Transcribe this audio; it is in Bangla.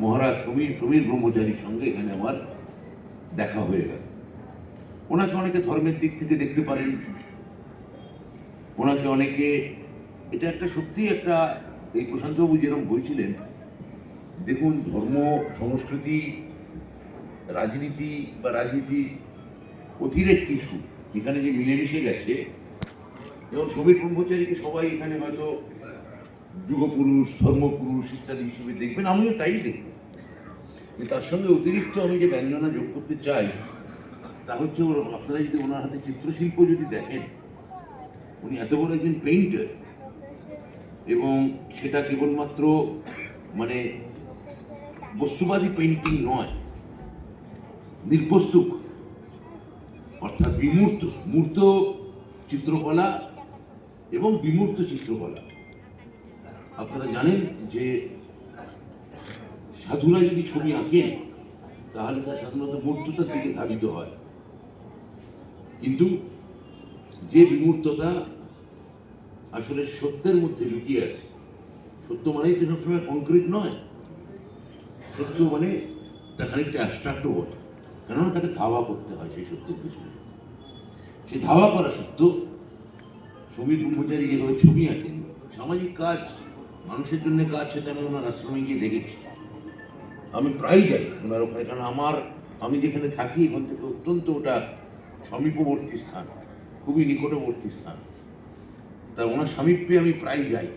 মহারাজ সমীর সমীর ব্রহ্মচারীর সঙ্গে এখানে আমার দেখা হয়ে গেল। ওনাকে অনেকে ধর্মের দিক থেকে দেখতে পারেন, ওনাকে অনেকে, এটা একটা সত্যি একটা, এই প্রশান্তবাবু যেরকম বলছিলেন, দেখুন ধর্ম, সংস্কৃতি, রাজনীতি বা রাজনীতি অতিরেক কিছু যেখানে যে মিলেমিশে গেছে। যেমন সমীর ব্রহ্মচারীকে সবাই এখানে হয়তো যুগপুরুষ, ধর্মপুরুষ ইত্যাদি হিসেবে দেখবেন, আমিও তাই দেখব। তার সঙ্গে অতিরিক্ত আমি যে ব্যঞ্জনা যোগ করতে চাই তা হচ্ছে, আপনারা যদি ওনার হাতে চিত্রশিল্প যদি দেখেন, উনি এত বড় একজন পেইন্টার, এবং সেটা কেবলমাত্র মানে বস্তুবাদী পেইন্টিং নয়, নির্বস্তুক অর্থাৎ বিমূর্ত, মূর্ত চিত্রকলা এবং বিমূর্ত চিত্রকলা। আপনারা জানেন যে সাধুরা যদি ছবি আঁকেন তাহলে তা সাধারণত মূর্ততার দিকে ধাবিত হয়, কিন্তু যে বিমূর্ততা আসলে সত্যের মধ্যে লুকিয়ে আছে, সত্য মানেই তো সবসময় কংক্রিট নয়, সত্য মানে তা খানিকটা অ্যাবস্ট্রাক্টও বটে, কেননা তাকে ধাওয়া করতে হয় সেই সত্যের পিছনে। সেই ধাওয়া করা সত্য সমীর ব্রহ্মচারী যেভাবে ছবি আঁকেন, সামাজিক কাজ, মানুষের জন্য কাজ, সেটা আমি ওনার আশ্রমে গিয়ে দেখেছি। আমি প্রায় যাই ওনার ওখানে, কারণ আমি যেখানে থাকি এখান থেকে অত্যন্ত ওটা সমীপবর্তী স্থান, খুবই নিকটবর্তী স্থান, তা ওনার সামীপ্যে আমি প্রায় যাই।